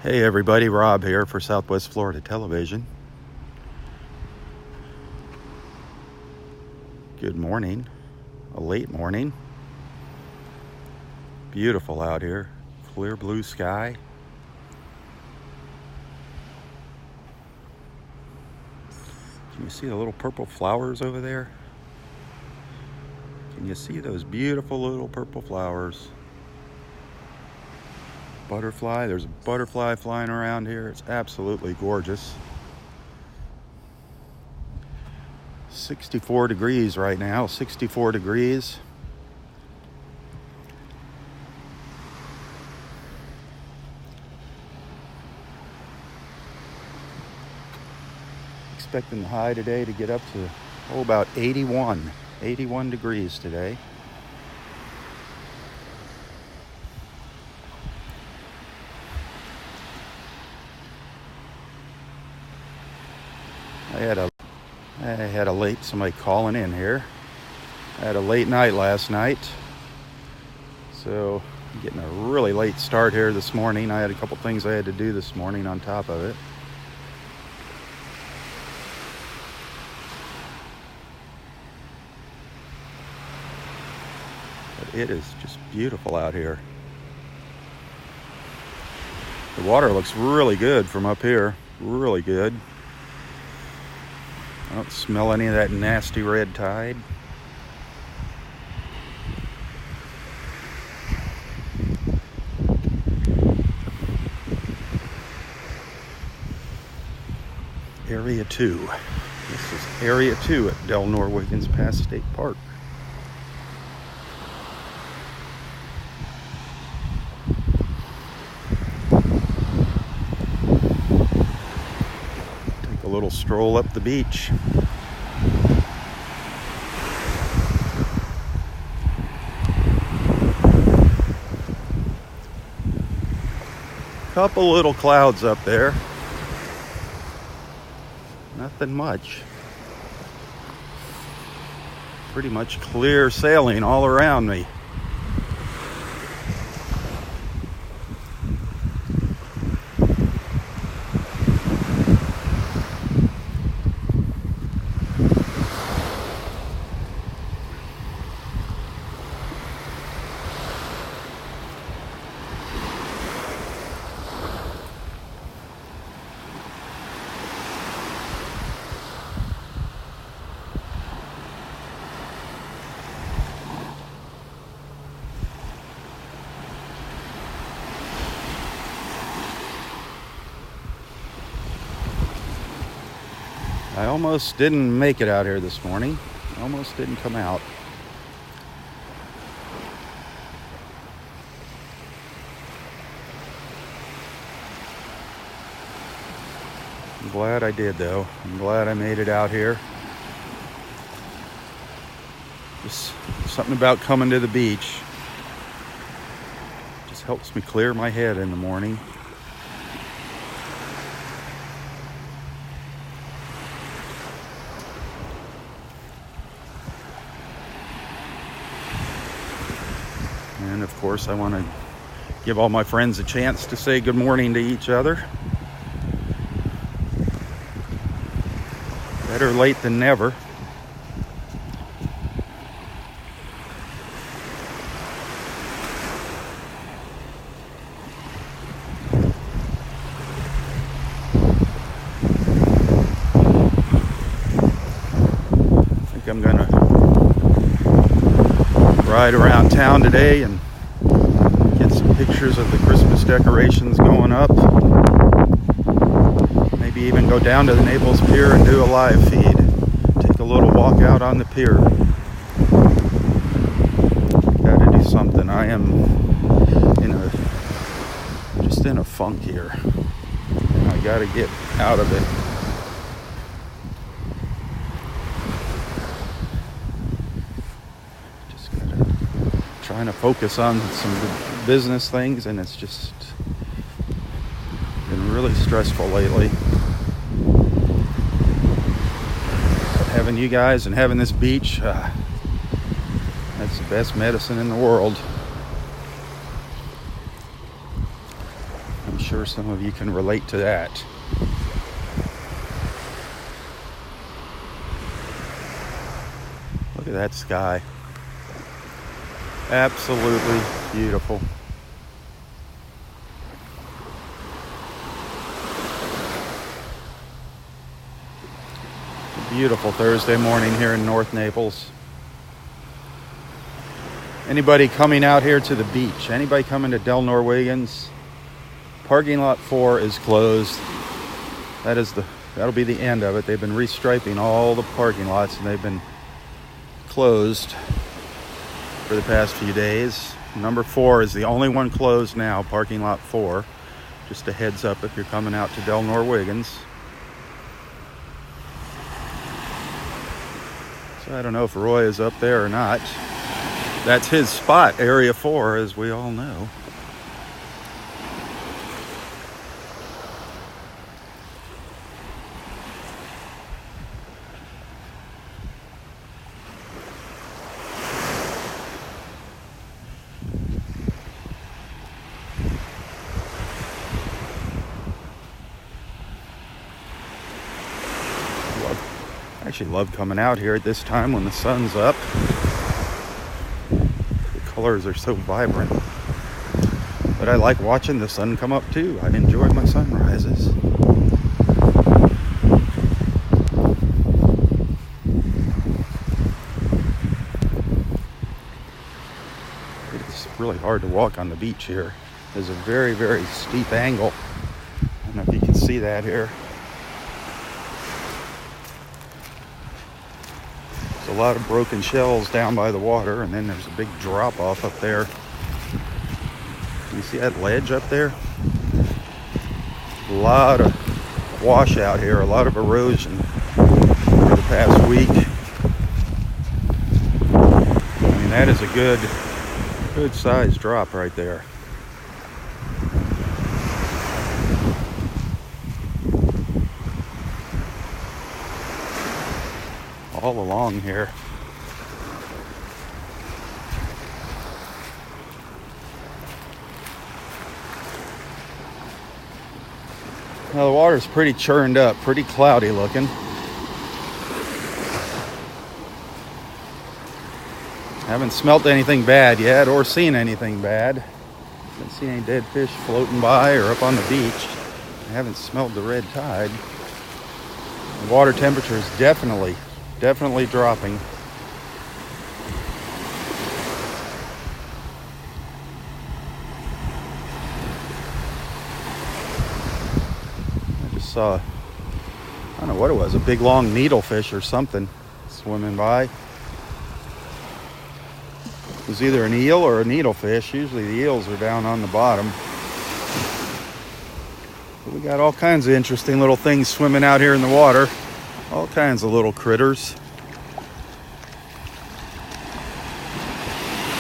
Hey everybody, Rob here for Southwest Florida Television. Good morning, a late morning. Beautiful out here, clear blue sky. Can you see the little purple flowers over there? Can you see those beautiful little purple flowers? Butterfly, there's a butterfly flying around here. It's absolutely gorgeous. 64 degrees right now, 64 degrees. Expecting the high today to get up to about 81 degrees today. I had a late, somebody calling in here. I had a late night last night, so I'm getting a really late start here this morning. I had a couple things I had to do this morning on top of it. But it is just beautiful out here. The water looks really good from up here, really good. I don't smell any of that nasty red tide. Area 2. This is Area 2 at Del Norwiggins Pass State Park. Take a little stroll up the beach. Couple little clouds up there. Nothing much. Pretty much clear sailing all around me. I almost didn't make it out here this morning. Almost didn't come out. I'm glad I did though. I'm glad I made it out here. Just something about coming to the beach. Just helps me clear my head in the morning. And of course, I want to give all my friends a chance to say good morning to each other. Better late than never. I think I'm gonna ride around town today and get some pictures of the Christmas decorations going up. Maybe even go down to the Naples Pier and do a live feed. Take a little walk out on the pier. Gotta do something. I am just in a funk here. I gotta get out of it. Trying to focus on some business things, and it's just been really stressful lately. But having you guys and having this beach, that's the best medicine in the world. I'm sure some of you can relate to that. Look at that sky. Absolutely beautiful. Beautiful Thursday morning here in North Naples. Anybody coming out here to the beach? Anybody coming to Del Norwegians? Parking lot 4 is closed. That'll be the end of it. They've been restriping all the parking lots and they've been closed for the past few days. Number 4 is the only one closed now, parking lot 4. Just a heads up if you're coming out to Del Norwegians. So I don't know if Roy is up there or not. That's his spot, Area 4, as we all know. I actually love coming out here at this time when the sun's up. The colors are so vibrant. But I like watching the sun come up too. I enjoy my sunrises. It's really hard to walk on the beach here. There's a very, very steep angle. I don't know if you can see that here. A lot of broken shells down by the water, and then there's a big drop off up there. You see that ledge up there? A lot of washout here, a lot of erosion for the past week. I mean, that is a good sized drop right there. All along here. Now the water's pretty churned up, pretty cloudy looking. Haven't smelt anything bad yet or seen anything bad. Haven't seen any dead fish floating by or up on the beach. I haven't smelled the red tide. The water temperature is definitely dropping. I just saw, I don't know what it was, a big long needlefish or something swimming by. It was either an eel or a needlefish. Usually the eels are down on the bottom. But we got all kinds of interesting little things swimming out here in the water. All kinds of little critters.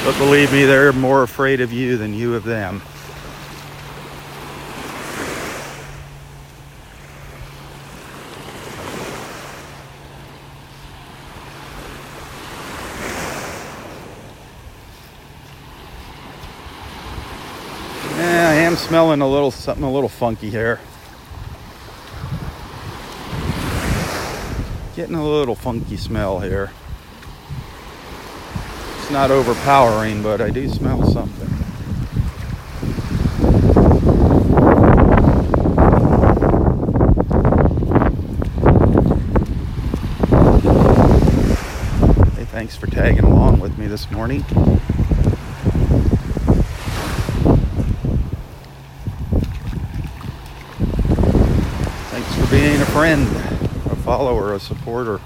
But believe me, they're more afraid of you than you of them. Yeah, I am smelling something a little funky here. Getting a little funky smell here. It's not overpowering, but I do smell something. Hey, thanks for tagging along with me this morning. Thanks for being a friend, a follower, a supporter.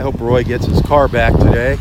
hope Roy gets his car back today.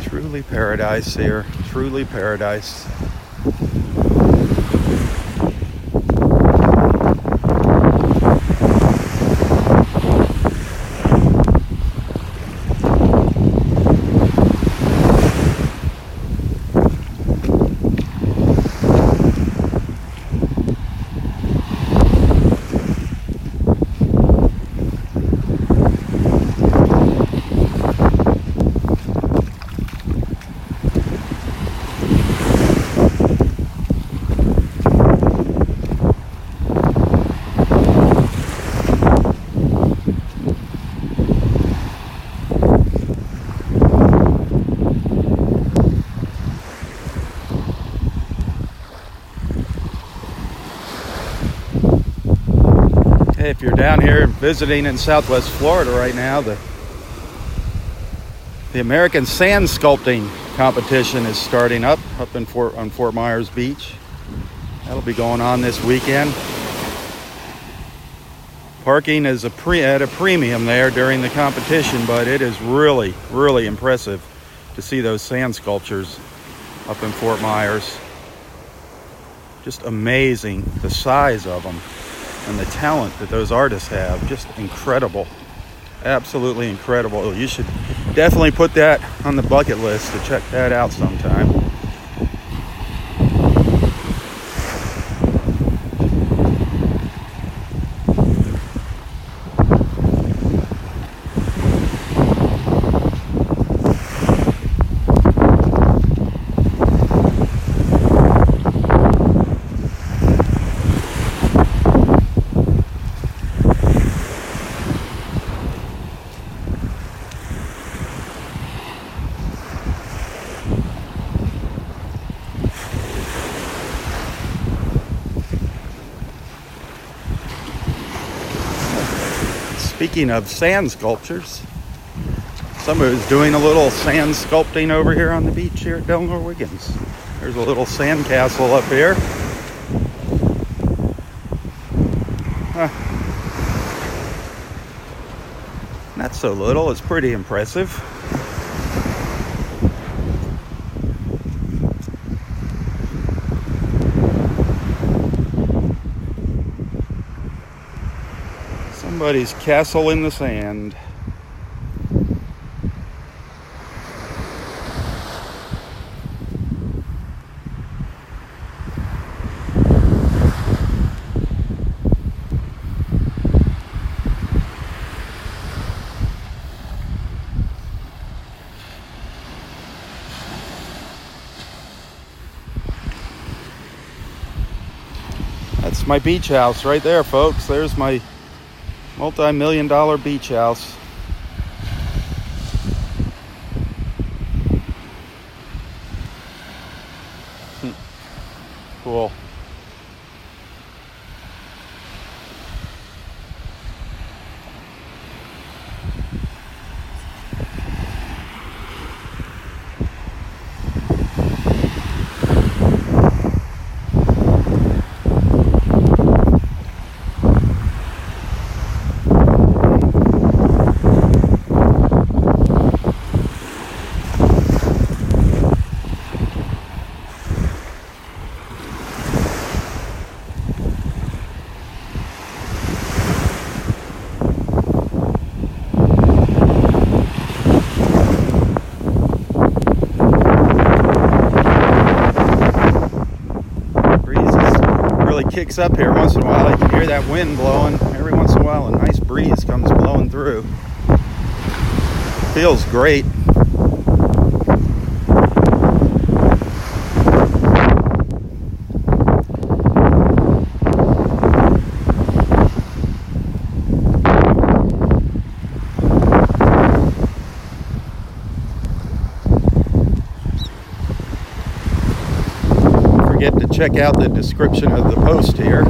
Truly paradise here, truly paradise. Hey, if you're down here visiting in Southwest Florida right now, the American Sand Sculpting Competition is starting up on Fort Myers Beach. That'll be going on this weekend. Parking is at a premium there during the competition, but it is really, really impressive to see those sand sculptures up in Fort Myers. Just amazing, the size of them and the talent that those artists have. Just incredible, absolutely incredible. You should definitely put that on the bucket list to check that out sometime. Speaking of sand sculptures, somebody's doing a little sand sculpting over here on the beach here at Delnor Wiggins. There's a little sand castle up here. Not so little, it's pretty impressive. Somebody's castle in the sand. That's my beach house right there, folks. There's my multi-million-dollar beach house. Cool. kicks up here once in a while. You can hear that wind blowing. Every once in a while, a nice breeze comes blowing through. Feels great. Check out the description of the post here.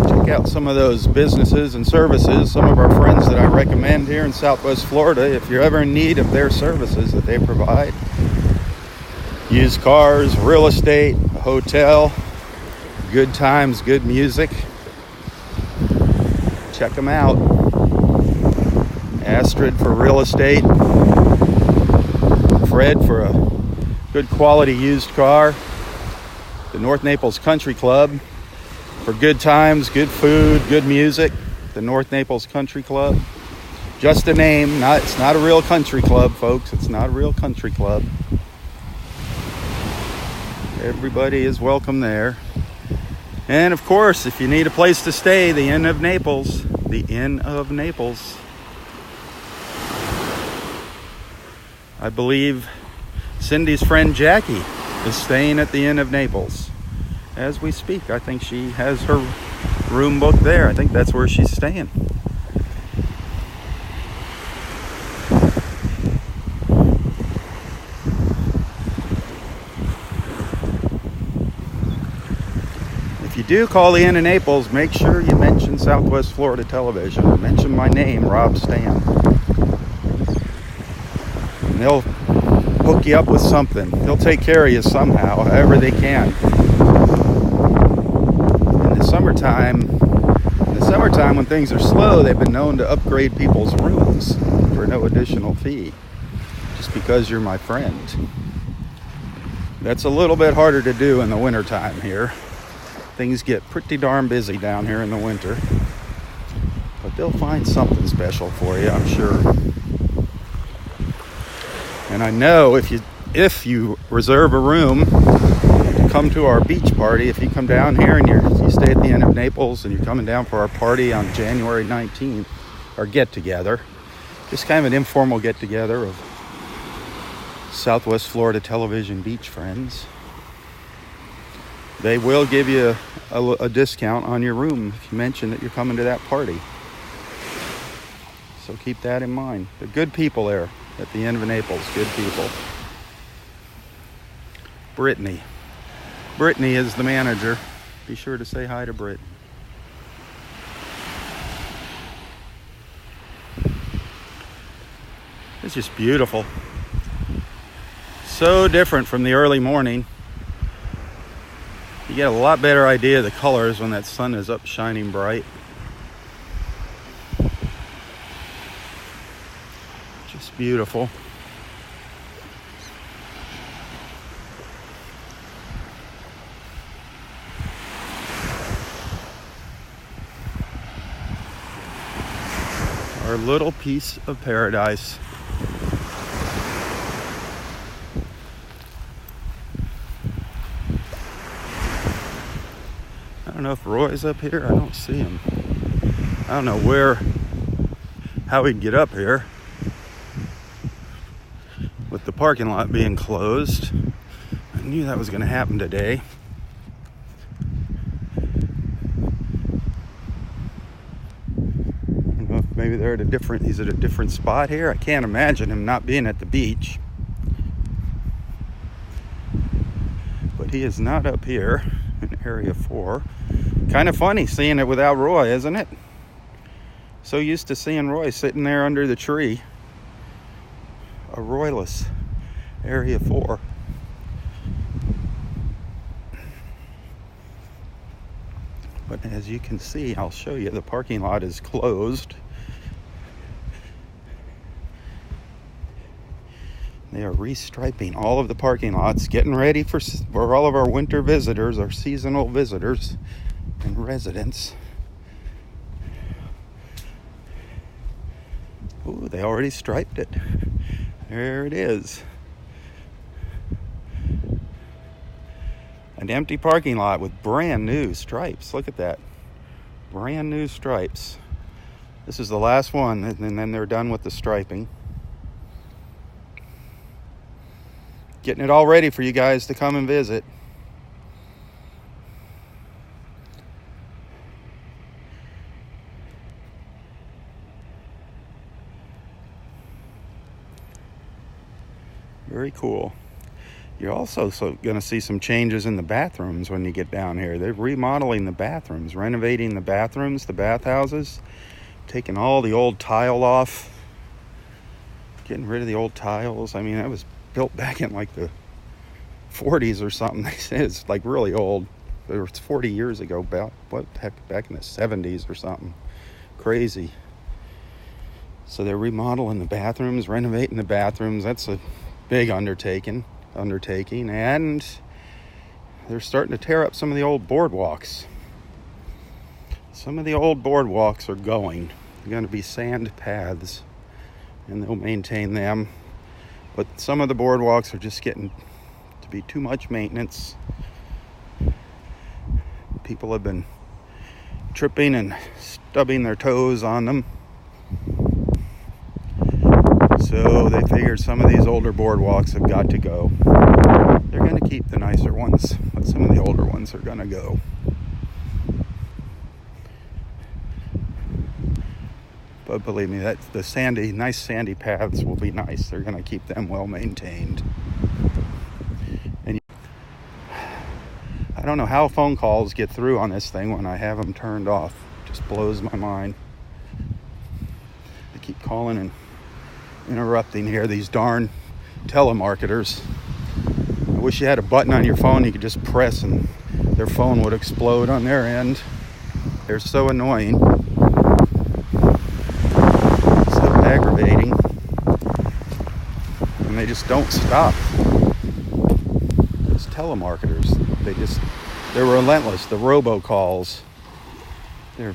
Check out some of those businesses and services, some of our friends that I recommend here in Southwest Florida if you're ever in need of their services that they provide. Used cars, real estate, a hotel, good times, good music. Check them out. Astrid for real estate. Fred for a good quality used car. The North Naples Country Club for good times, good food, good music. The North Naples Country Club. Just a name. It's not a real country club, folks. It's not a real country club. Everybody is welcome there. And of course, if you need a place to stay, the Inn of Naples. The Inn of Naples. I believe Cindy's friend Jackie is staying at the Inn of Naples as we speak. I think she has her room booked there. I think that's where she's staying. If you do call the Inn of Naples, make sure you mention Southwest Florida Television. Mention my name, Robb Stan. And they'll hook you up with something. They'll take care of you somehow, however they can. In the summertime when things are slow, they've been known to upgrade people's rooms for no additional fee, just because you're my friend. That's a little bit harder to do in the wintertime here. Things get pretty darn busy down here in the winter, but they'll find something special for you, I'm sure. And I know if you reserve a room to come to our beach party, if you come down here and you stay at the Inn of Naples and you're coming down for our party on January 19th, our get-together, just kind of an informal get-together of Southwest Florida Television beach friends, they will give you a discount on your room if you mention that you're coming to that party. So keep that in mind. They're good people there at the Inn of Naples. Good people. Brittany is the manager. Be sure to say hi to Britt. It's just beautiful. So different from the early morning. You get a lot better idea of the colors when that sun is up shining bright. Just beautiful. Our little piece of paradise. I don't know if Roy's up here. I don't see him. I don't know how he'd get up here with the parking lot being closed. I knew that was going to happen today. I don't know if maybe he's at a different spot here. I can't imagine him not being at the beach. But he is not up here in Area 4. Kind of funny seeing it without Roy, isn't it? So used to seeing Roy sitting there under the tree. A Royless Area 4. But as you can see, I'll show you, the parking lot is closed. They are restriping all of the parking lots, getting ready for all of our winter visitors, our seasonal visitors and residents. Ooh, they already striped it. There it is. An empty parking lot with brand new stripes. Look at that. Brand new stripes. This is the last one, and then they're done with the striping. Getting it all ready for you guys to come and visit. Very cool. You're also going to see some changes in the bathrooms when you get down here. They're remodeling the bathrooms, renovating the bathrooms, the bathhouses, taking all the old tile off, getting rid of the old tiles. I mean, that was built back in like the 40s or something. They say it's like really old. It was 40 years ago, about what the heck, back in the 70s or something. Crazy. So they're remodeling the bathrooms, renovating the bathrooms. That's a big undertaking, and they're starting to tear up some of the old boardwalks. Some of the old boardwalks are going. They're going to be sand paths, and they'll maintain them. But some of the boardwalks are just getting to be too much maintenance. People have been tripping and stubbing their toes on them. So they figured some of these older boardwalks have got to go. They're going to keep the nicer ones, but some of the older ones are going to go. But believe me, that the nice sandy paths will be nice. They're going to keep them well maintained. And I don't know how phone calls get through on this thing when I have them turned off. It just blows my mind. They keep calling and interrupting here, these darn telemarketers. I wish you had a button on your phone you could just press and their phone would explode on their end. They're so annoying, so aggravating, and they just don't stop. These telemarketers, they're relentless. The robocalls, they're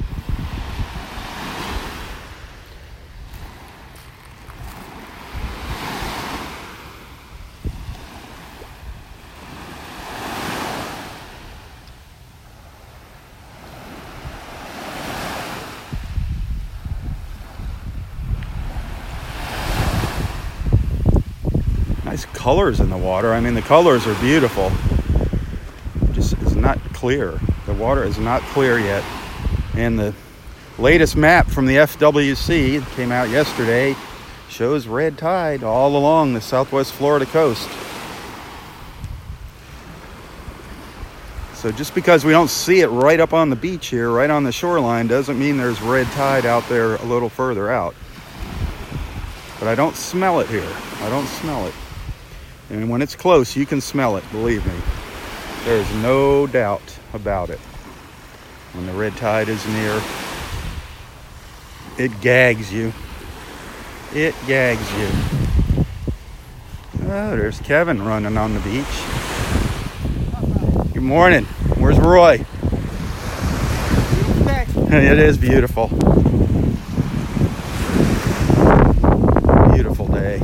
nice colors in the water. I mean, the colors are beautiful. Just is not clear. The water is not clear yet. And the latest map from the FWC that came out yesterday shows red tide all along the southwest Florida coast. So just because we don't see it right up on the beach here, right on the shoreline, doesn't mean there's red tide out there a little further out. But I don't smell it here. I don't smell it. And when it's close, you can smell it, believe me. There's no doubt about it. When the red tide is near, it gags you. It gags you. Oh, there's Kevin running on the beach. Good morning. Where's Roy? It is beautiful. Beautiful day.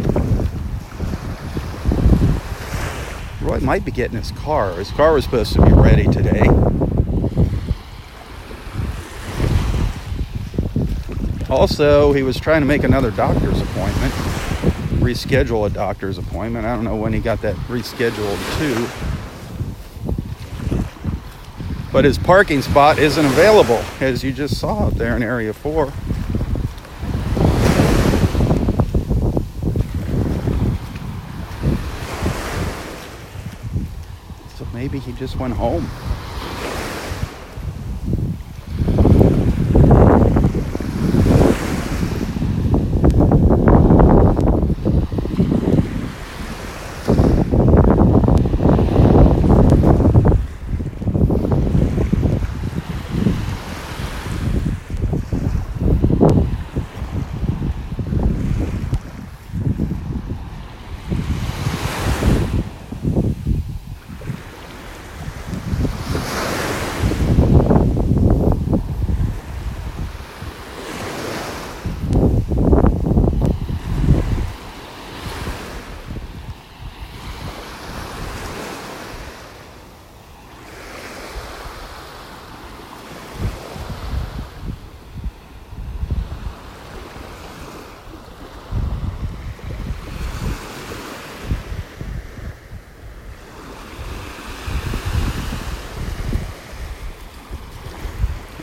Roy might be getting his car. His car was supposed to be ready today. Also, he was trying to make another doctor's appointment, reschedule a doctor's appointment. I don't know when he got that rescheduled to. But his parking spot isn't available, as you just saw out there in Area 4. So maybe he just went home.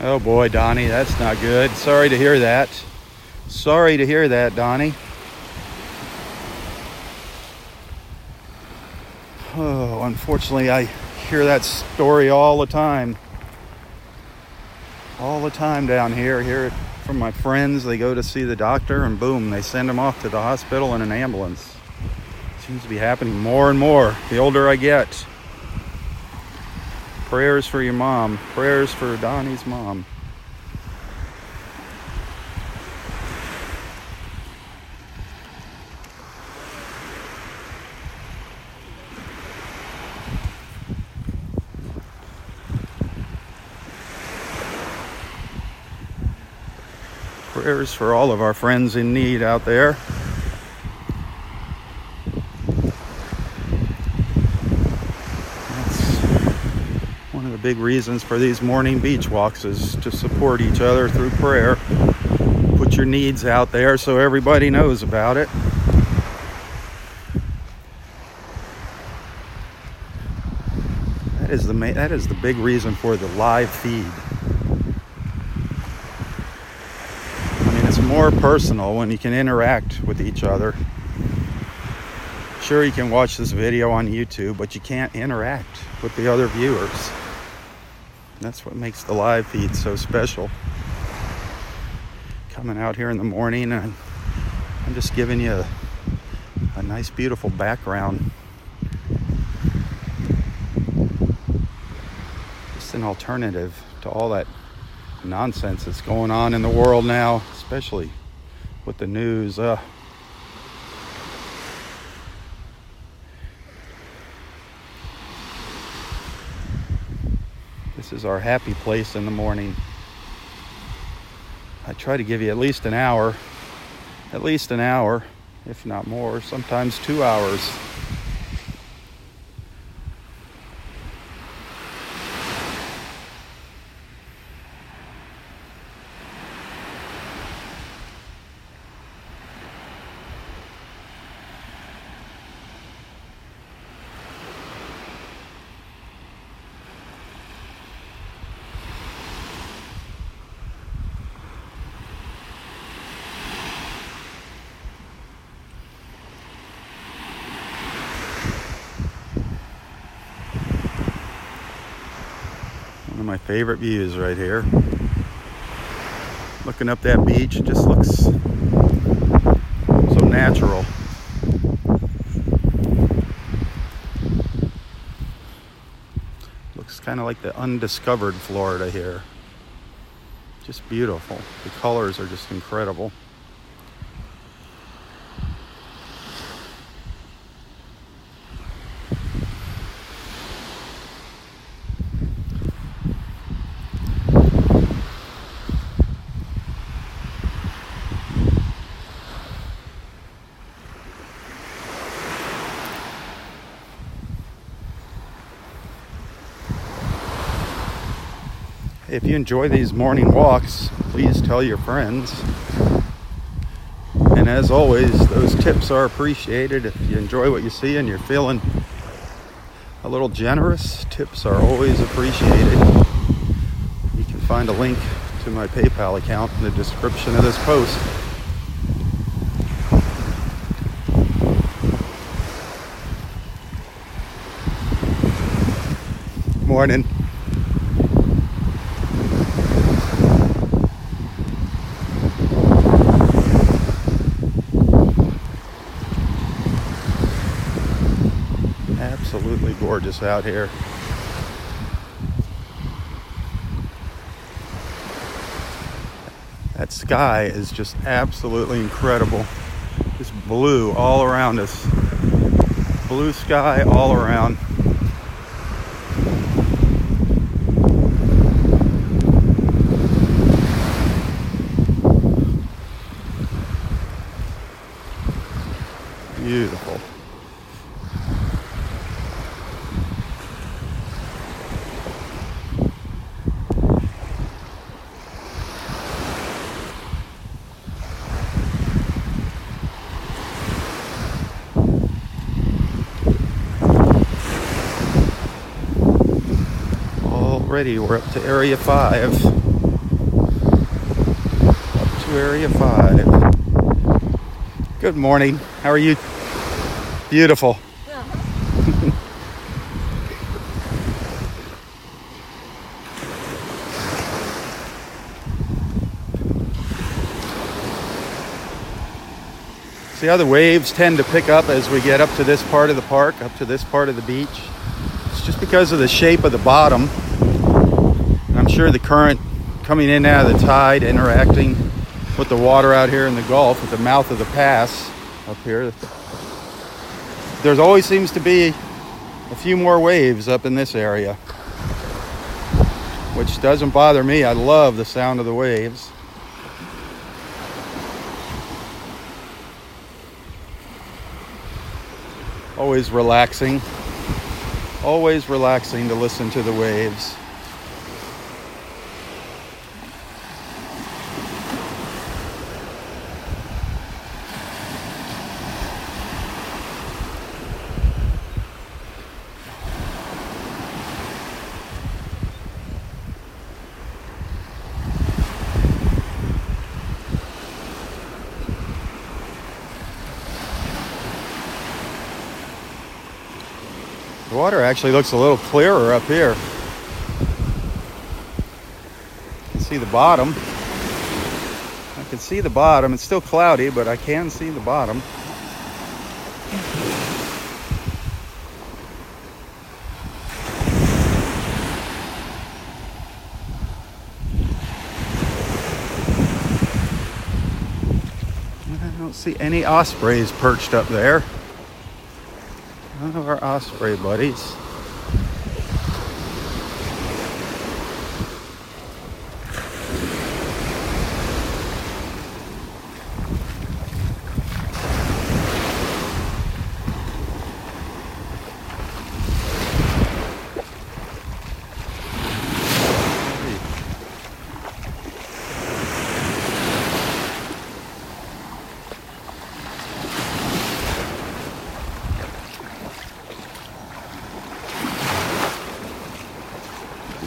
Oh boy, Donnie, that's not good. Sorry to hear that. Sorry to hear that, Donnie. Oh, unfortunately, I hear that story all the time. All the time down here. I hear it from my friends. They go to see the doctor and boom, they send them off to the hospital in an ambulance. Seems to be happening more and more the older I get. Prayers for your mom. Prayers for Donnie's mom. Prayers for all of our friends in need out there. That's one of the big reasons for these morning beach walks, is to support each other through prayer. Put your needs out there so everybody knows about it. That is the big reason for the live feed. It's more personal when you can interact with each other. Sure, you can watch this video on YouTube, but you can't interact with the other viewers. That's what makes the live feed so special. Coming out here in the morning, and I'm just giving you a nice, beautiful background. Just an alternative to all that nonsense that's going on in the world now, especially with the news. This is our happy place in the morning. I try to give you at least an hour, if not more, sometimes 2 hours. One of my favorite views right here. Looking up that beach, it just looks so natural. Looks kind of like the undiscovered Florida here. Just beautiful. The colors are just incredible. If you enjoy these morning walks, please tell your friends. And as always, those tips are appreciated. If you enjoy what you see and you're feeling a little generous, tips are always appreciated. You can find a link to my PayPal account in the description of this post. Morning. Absolutely gorgeous out here. That sky is just absolutely incredible. Just blue all around us. Blue sky all around. Beautiful. Already we're up to Area 5. Area 5. Good morning. How are you? Beautiful. See how the waves tend to pick up as we get up to this part of the park, up to this part of the beach? It's just because of the shape of the bottom. And I'm sure the current coming in and out of the tide, interacting with the water out here in the Gulf, at the mouth of the pass up here. There always seems to be a few more waves up in this area, which doesn't bother me. I love the sound of the waves. Always relaxing to listen to the waves. The water actually looks a little clearer up here. You can see the bottom. I can see the bottom. It's still cloudy, but I can see the bottom. I don't see any ospreys perched up there. None of our osprey buddies.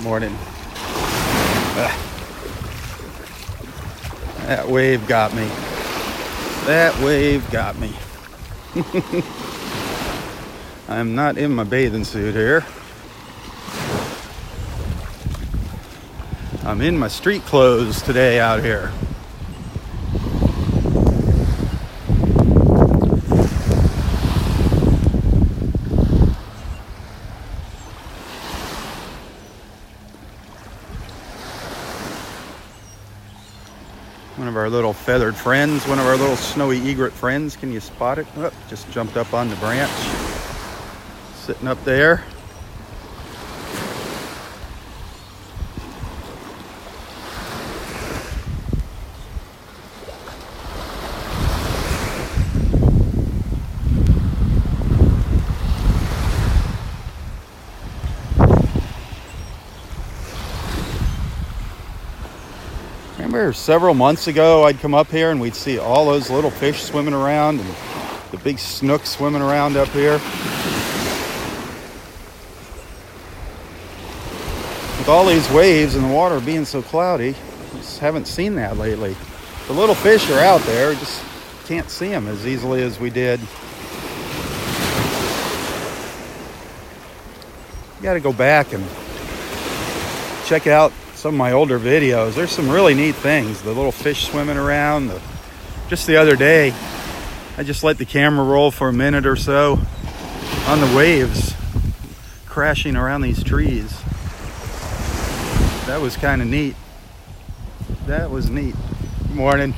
Morning. That wave got me. That wave got me. I'm not in my bathing suit here. I'm in my street clothes today out here. One of our little feathered friends, one of our little snowy egret friends. Can you spot it? Oh, just jumped up on the branch. Sitting up there. Remember several months ago I'd come up here and we'd see all those little fish swimming around and the big snook swimming around up here. With all these waves and the water being so cloudy, just haven't seen that lately. The little fish are out there, just can't see them as easily as we did. You gotta go back and check out some of my older videos. There's some really neat things. The little fish swimming around. Just the other day, I just let the camera roll for a minute or so on the waves crashing around these trees. That was kind of neat. That was neat. Good morning.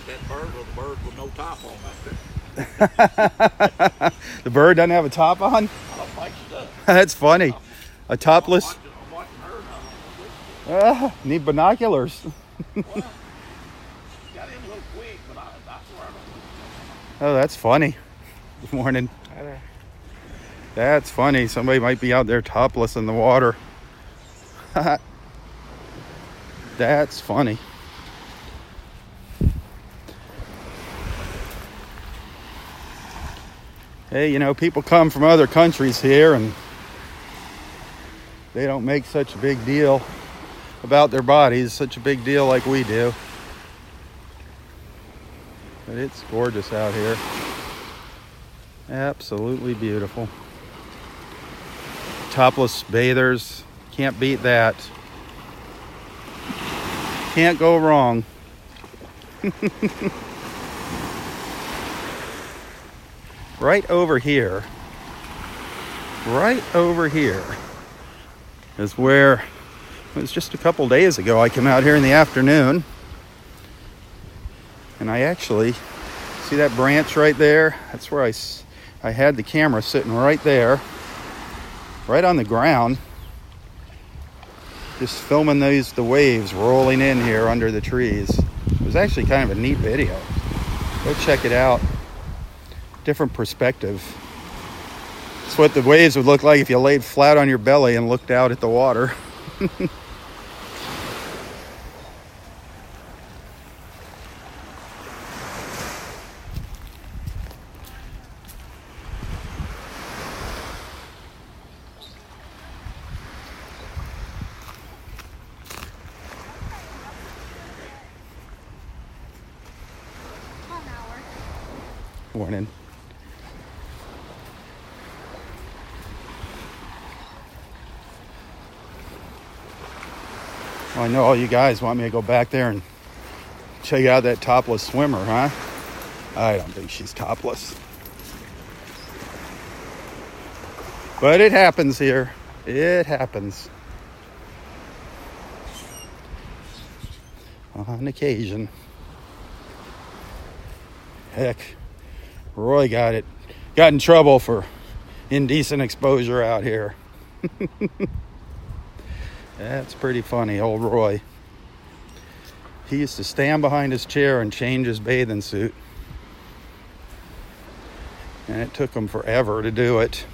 That bird or the bird with no top on back there. The bird doesn't have a top on? I don't think she does. That's funny. A topless. I'm watching her now. Need binoculars. Well, got in a little quick, but I swear I don't. Oh, that's funny. Good morning. That's funny. Somebody might be out there topless in the water. That's funny. Hey, you know, people come from other countries here and they don't make such a big deal about their bodies, such a big deal like we do. But it's gorgeous out here. Absolutely beautiful. Topless bathers, can't beat that. Can't go wrong. Right over here is where, it was just a couple days ago, I came out here in the afternoon and I actually, see that branch right there? That's where I had the camera sitting right there, right on the ground, just filming the waves rolling in here under the trees. It was actually kind of a neat video. Go check it out. Different perspective. It's what the waves would look like if you laid flat on your belly and looked out at the water. Morning. Well, I know all you guys want me to go back there and check out that topless swimmer, huh? I don't think she's topless. But it happens here. It happens. On occasion. Heck, Roy got in trouble for indecent exposure out here. That's pretty funny, old Roy. He used to stand behind his chair and change his bathing suit. And it took him forever to do it.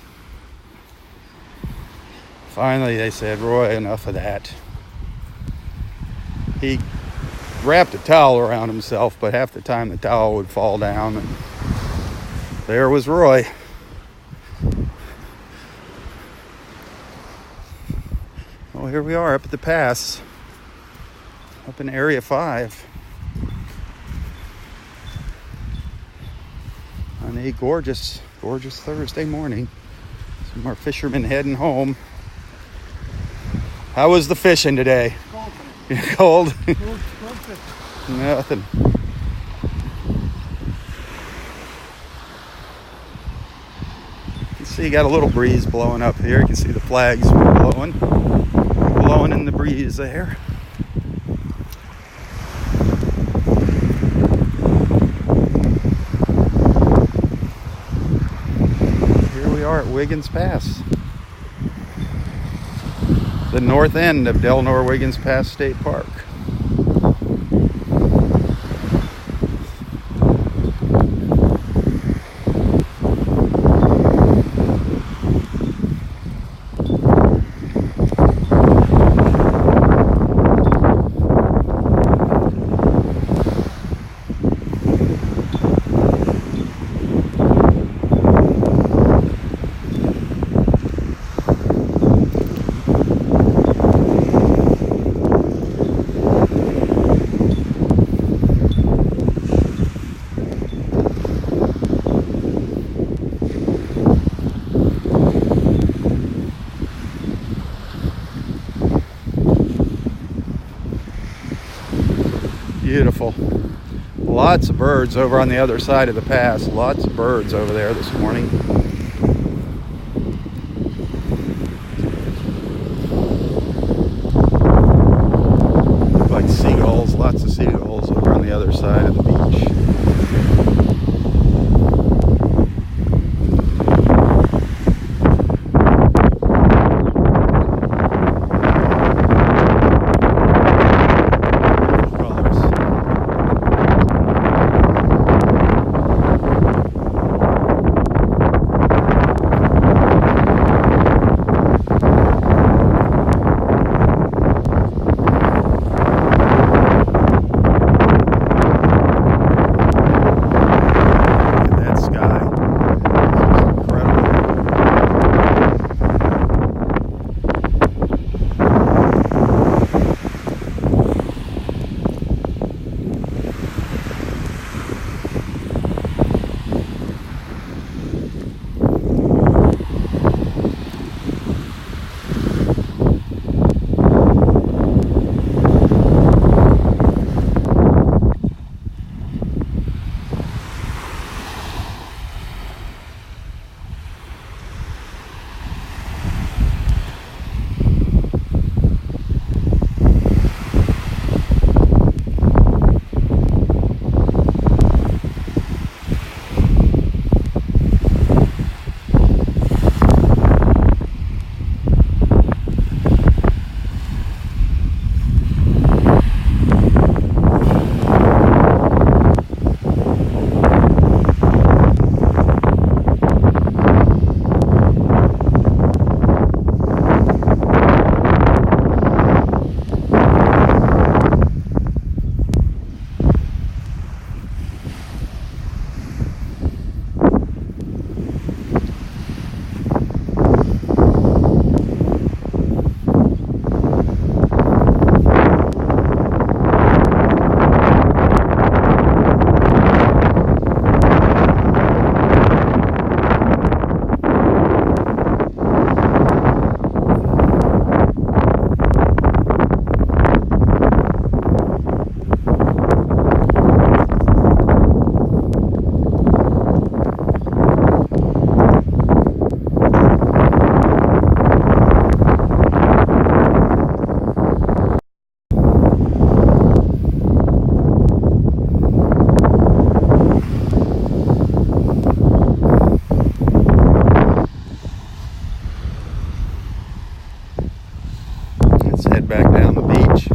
Finally, they said, Roy, enough of that. He wrapped a towel around himself, but half the time the towel would fall down. And there was Roy. Well, here we are up at the pass, up in Area 5. On a gorgeous, gorgeous Thursday morning. Some more fishermen heading home. How was the fishing today? Cold. Nothing. You can see you got a little breeze blowing up here. You can see the flags blowing in the breeze there. Here we are at Wiggins Pass, the north end of Delnor Wiggins Pass State Park. Beautiful. Lots of birds over on the other side of the pass. Lots of birds over there this morning. Look like seagulls. Lots of seagulls over on the other side of the beach. Let's head back down the beach.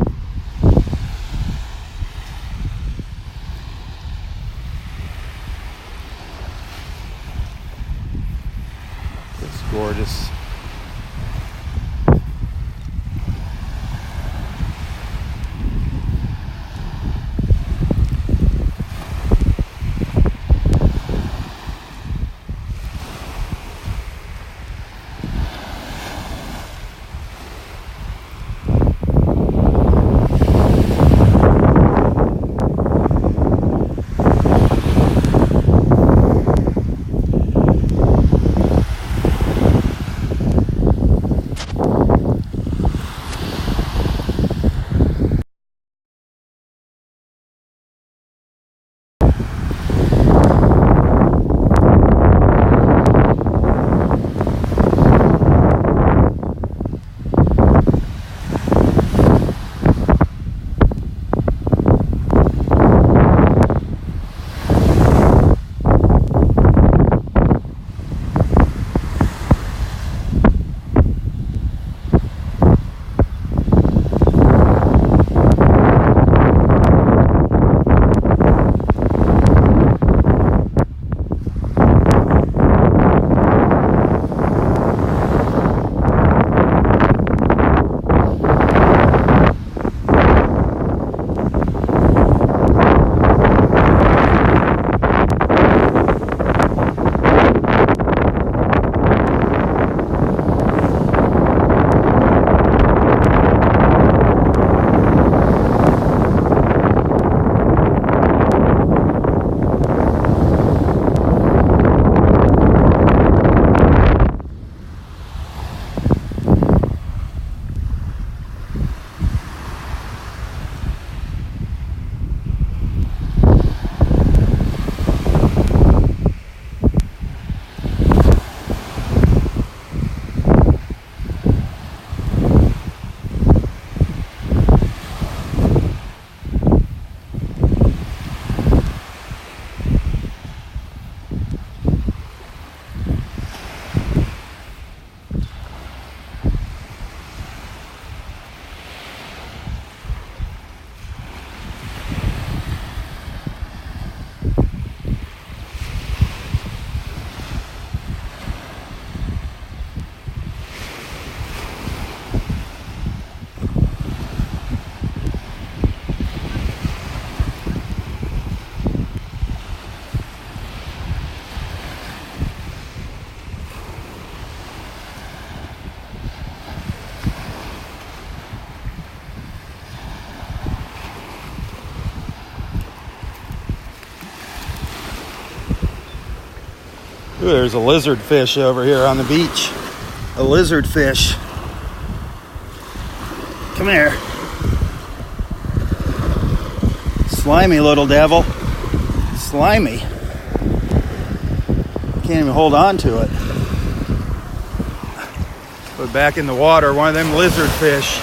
It's gorgeous. Ooh, there's a lizard fish over here on the beach. A lizard fish. Come here. Slimy little devil. Slimy. Can't even hold on to it. Put back in the water, one of them lizard fish.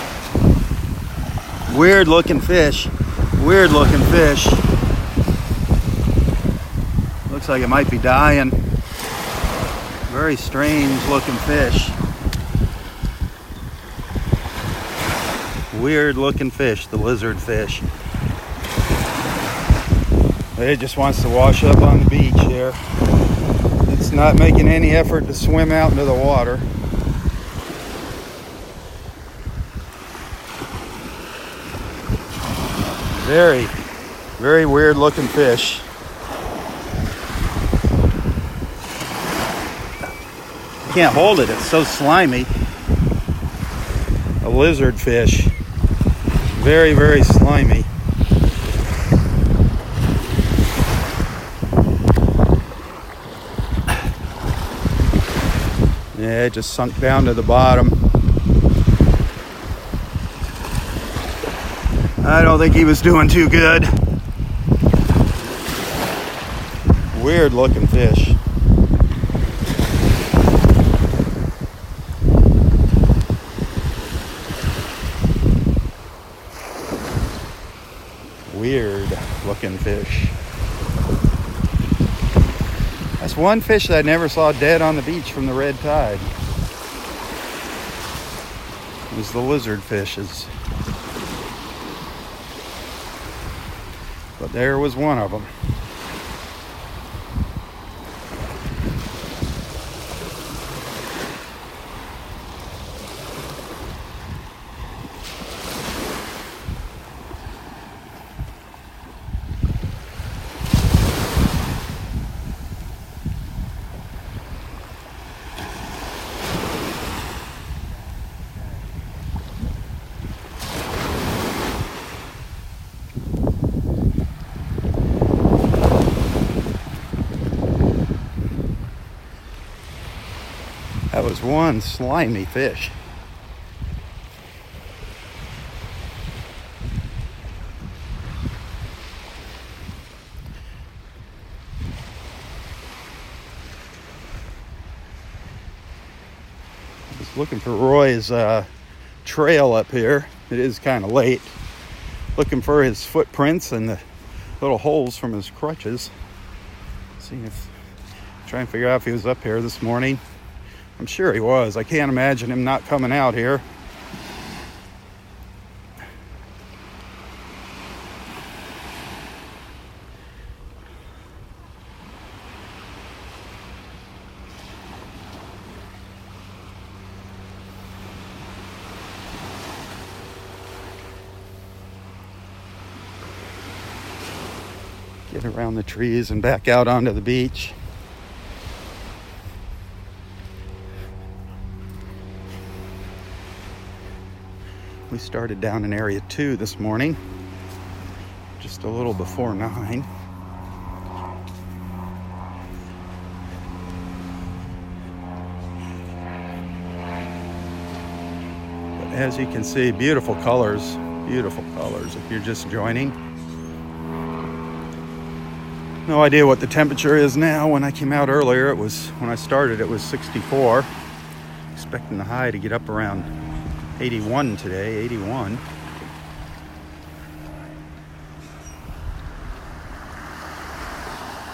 Weird looking fish. Weird looking fish. Looks like it might be dying. Very strange looking fish. Weird looking fish, the lizard fish. It just wants to wash up on the beach here. It's not making any effort to swim out into the water. Very, very weird looking fish. Can't hold it, it's so slimy. A lizard fish. Very, very slimy. Yeah, it just sunk down to the bottom. I don't think he was doing too good. Weird looking fish. Weird looking fish. That's one fish that I never saw dead on the beach from the red tide. was the lizard fishes. But there was one of them. That was one slimy fish. I was looking for Roy's trail up here. It is kind of late. Looking for his footprints and the little holes from his crutches. Try and figure out if he was up here this morning. I'm sure he was. I can't imagine him not coming out here. Get around the trees and back out onto the beach. We started down in area 2 this morning, just a little before 9. But as you can see, beautiful colors if you're just joining. No idea what the temperature is now. When I came out earlier, when I started, it was 64. Expecting the high to get up around 81 today, 81.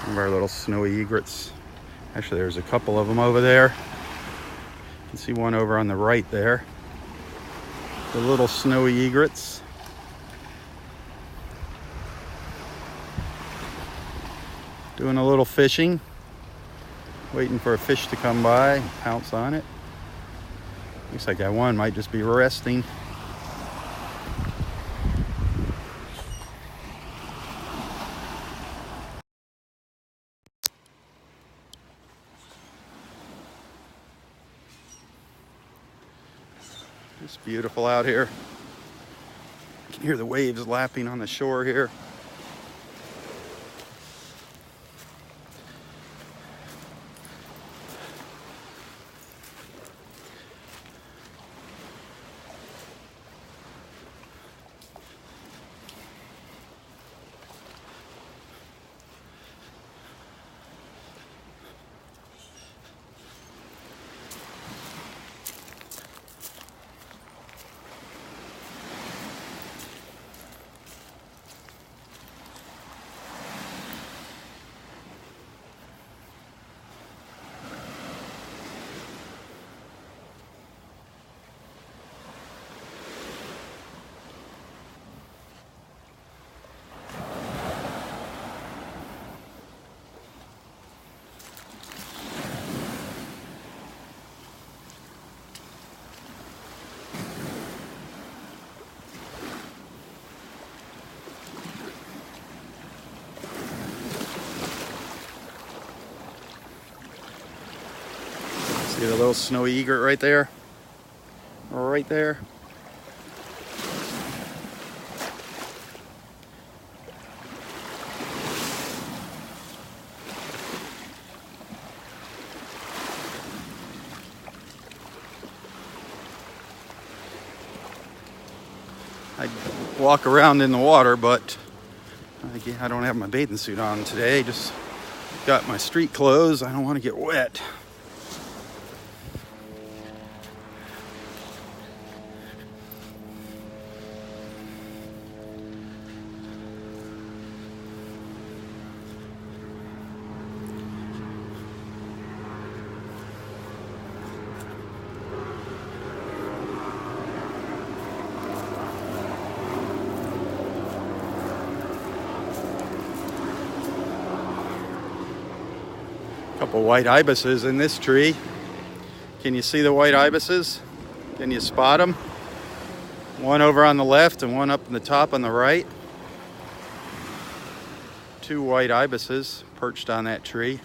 One of our little snowy egrets. Actually, there's a couple of them over there. You can see one over on the right there. The little snowy egrets. Doing a little fishing. Waiting for a fish to come by, pounce on it. Looks like that one might just be resting. It's beautiful out here. You can hear the waves lapping on the shore here. See the little snowy egret right there? Right there. I walk around in the water, but I don't have my bathing suit on today. Just got my street clothes. I don't want to get wet. couple white ibises in this tree. Can you see the white ibises? Can you spot them? One over on the left and one up in the top on the right. Two white ibises perched on that tree.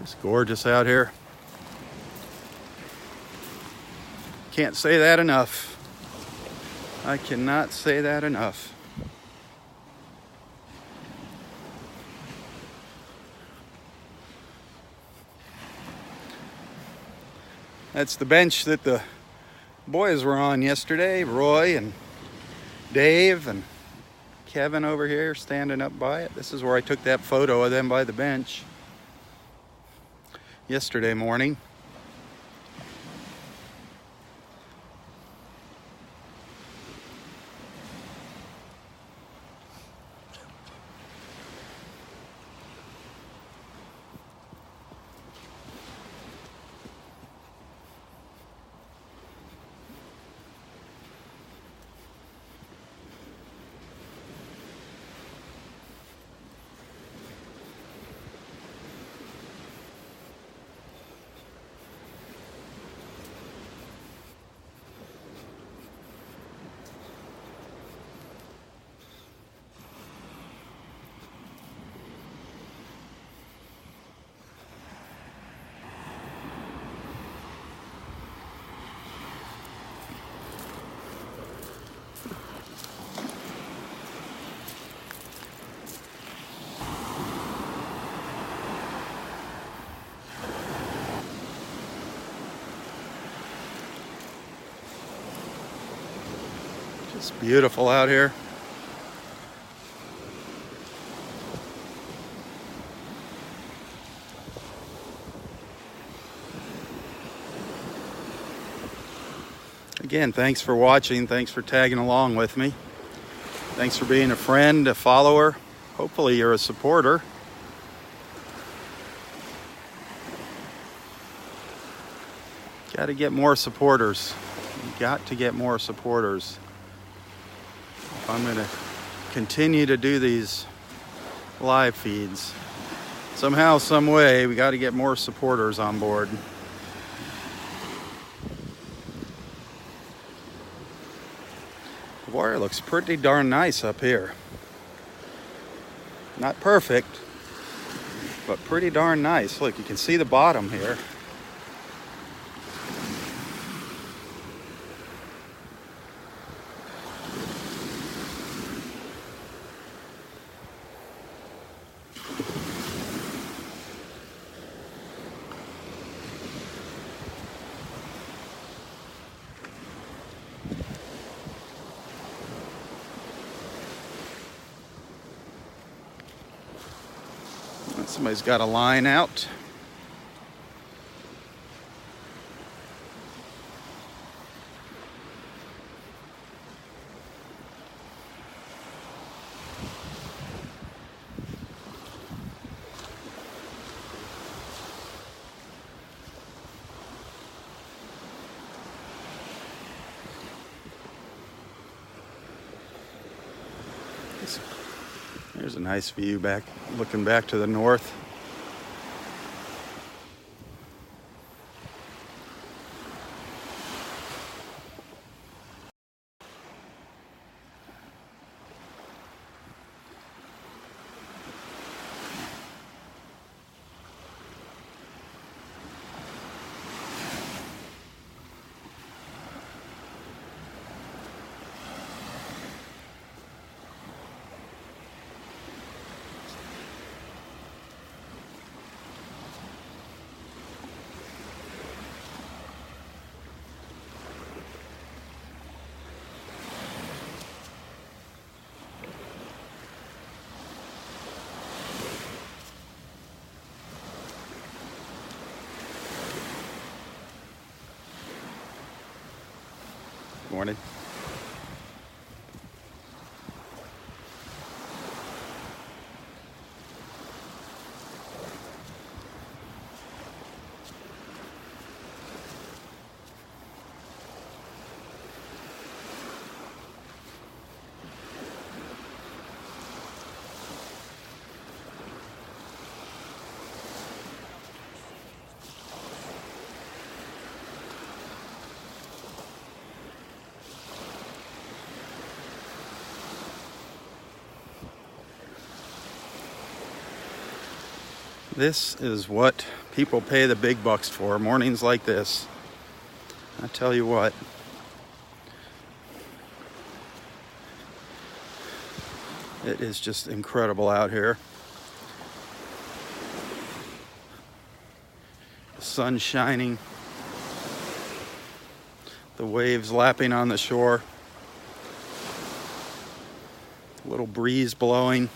Just gorgeous out here. Can't say that enough. I cannot say that enough. That's the bench that the boys were on yesterday. Roy and Dave and Kevin over here standing up by it. This is where I took that photo of them by the bench yesterday morning. It's beautiful out here. Again, thanks for watching. Thanks for tagging along with me. Thanks for being a friend, a follower. Hopefully you're a supporter. Got to get more supporters. You got to get more supporters. I'm going to continue to do these live feeds. Somehow, some way, we got to get more supporters on board. The water looks pretty darn nice up here. Not perfect, but pretty darn nice. Look, you can see the bottom here. Somebody's got a line out. There's a nice view back, looking back to the north. morning. This is what people pay the big bucks for, mornings like this. I tell you what. It is just incredible out here. The sun shining. The waves lapping on the shore. A little breeze blowing.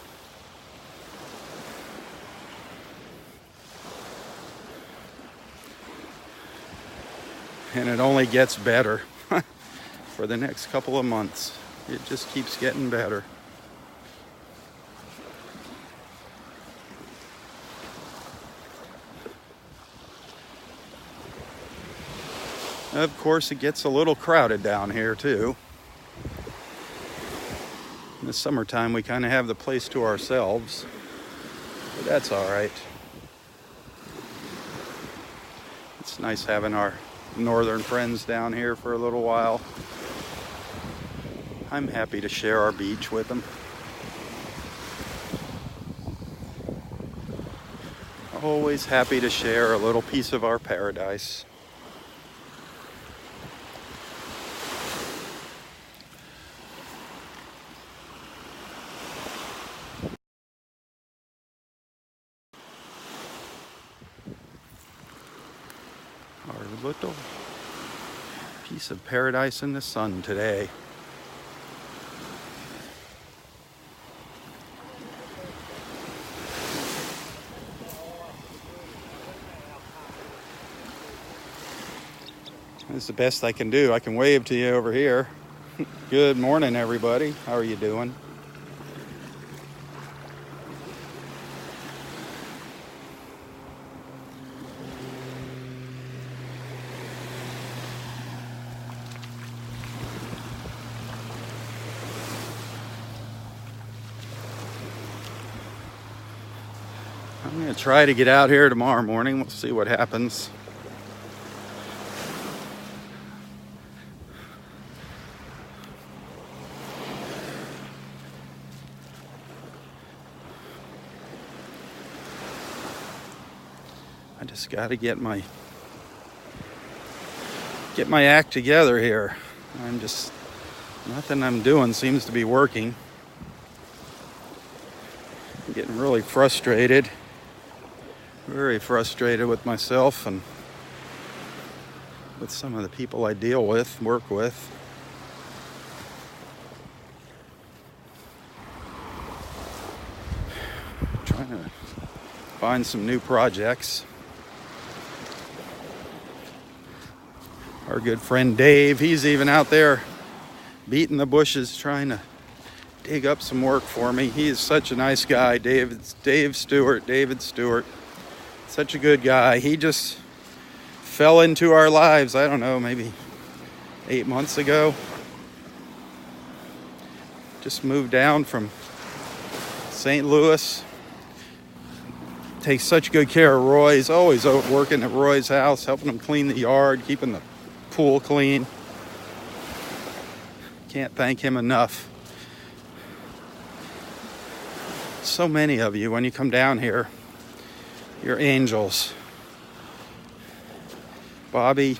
And it only gets better for the next couple of months. It just keeps getting better. Of course, it gets a little crowded down here too. In the summertime, we kind of have the place to ourselves, but that's all right. It's nice having our northern friends down here for a little while. I'm happy to share our beach with them. Always happy to share a little piece of our paradise. Our little piece of paradise in the sun today. This is the best I can do. I can wave to you over here. Good morning, everybody. How are you doing? I'm going to try to get out here tomorrow morning. We'll see what happens. I just got to get my act together here. Nothing I'm doing seems to be working. I'm getting really frustrated. Very frustrated with myself and with some of the people I deal with, work with. Trying to find some new projects. Our good friend Dave, he's even out there beating the bushes trying to dig up some work for me. He is such a nice guy. David Stewart. Such a good guy. He just fell into our lives, I don't know, maybe 8 months ago. Just moved down from St. Louis. Takes such good care of Roy. He's always working at Roy's house, helping him clean the yard, keeping the pool clean. Can't thank him enough. So many of you, when you come down here, you're angels. Bobby,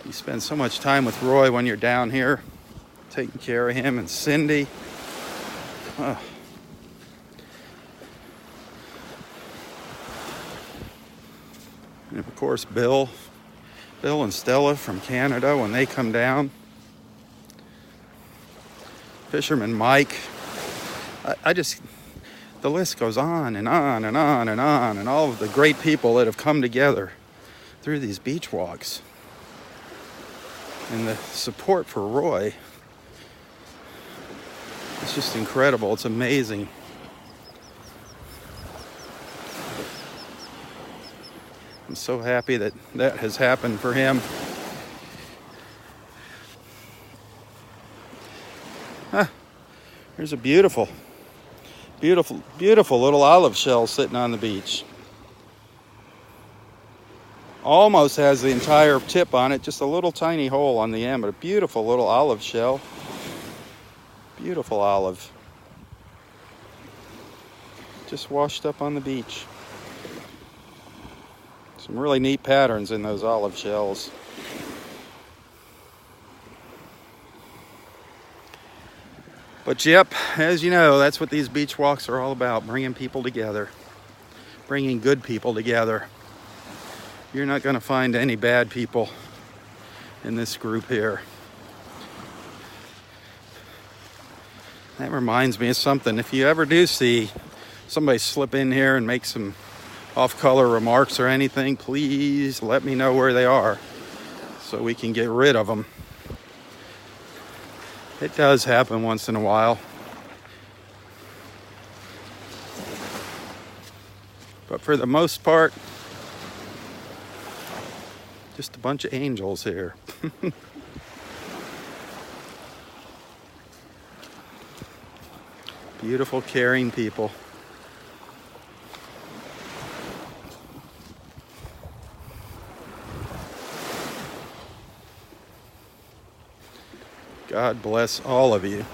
you spend so much time with Roy when you're down here, taking care of him, and Cindy. Oh. And of course, Bill and Stella from Canada when they come down. Fisherman Mike. The list goes on and on and on and on, and all of the great people that have come together through these beach walks. And the support for Roy, it's just incredible. It's amazing. I'm so happy that that has happened for him. Huh. There's a beautiful little olive shell sitting on the beach. Almost has the entire tip on it, just a little tiny hole on the end, but a beautiful little olive shell. Beautiful olive. Just washed up on the beach. Some really neat patterns in those olive shells. But yep, as you know, that's what these beach walks are all about, bringing people together. Bringing good people together. You're not going to find any bad people in this group here. That reminds me of something. If you ever do see somebody slip in here and make some off-color remarks or anything, please let me know where they are so we can get rid of them. It does happen once in a while. But for the most part, just a bunch of angels here. Beautiful, caring people. God bless all of you.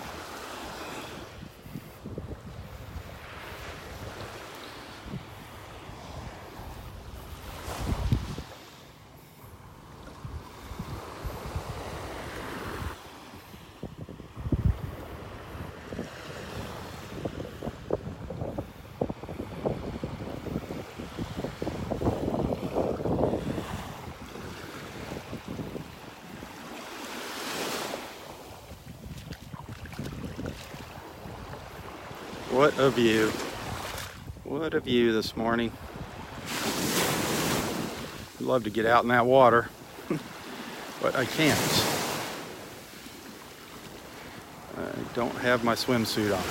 What a view. What a view this morning. I'd love to get out in that water, but I can't. I don't have my swimsuit on.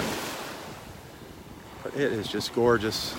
But it is just gorgeous.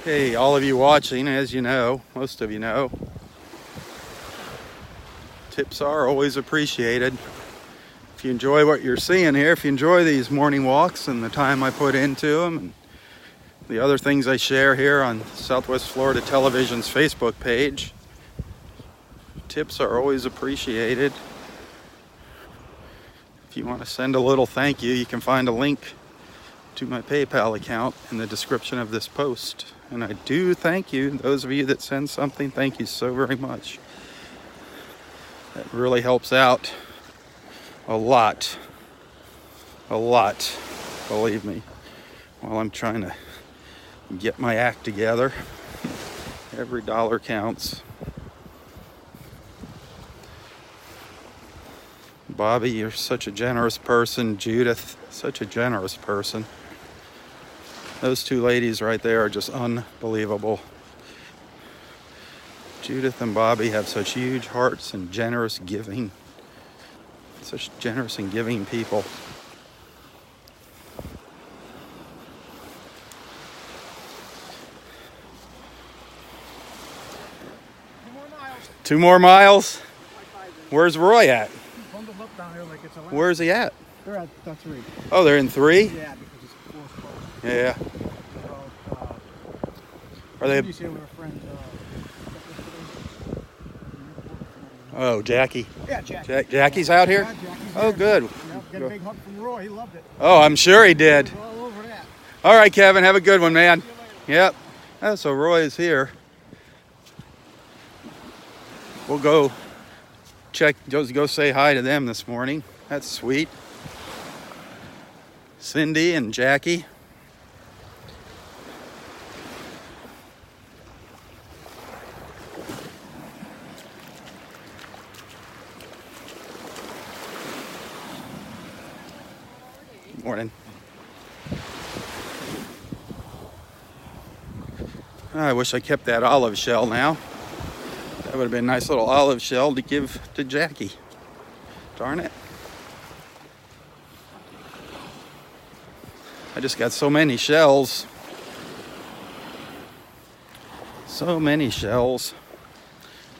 Hey, all of you watching, as you know, most of you know, tips are always appreciated. If you enjoy what you're seeing here, if you enjoy these morning walks and the time I put into them and the other things I share here on Southwest Florida Television's Facebook page, tips are always appreciated. If you want to send a little thank you, you can find a link to my PayPal account in the description of this post. And I do thank you, those of you that send something, thank you so very much. That really helps out a lot, believe me, while I'm trying to get my act together. Every dollar counts. Bobby, you're such a generous person. Judith, such a generous person. Those two ladies right there are just unbelievable. Judith and Bobby have such huge hearts and generous giving. Such generous and giving people. 2 more miles? Where's Roy at? Where's he at? They're at 3. Oh, they're in 3? Yeah, because it's close. Yeah. Are they? Friends, Oh, Jackie. yeah, Jackie. Jackie's out here? Yeah, Jackie's Oh, there. good. Yep. Got a big hug from Roy. He loved it. Oh, I'm sure he did. He was all over that. All right, Kevin, have a good one, man. See you later. Yep. Oh, so Roy is here. We'll go check, just go say hi to them this morning. That's sweet. Cindy and Jackie. Morning. I wish I kept that olive shell now. That would have been a nice little olive shell to give to Jackie. Darn it. I just got so many shells. So many shells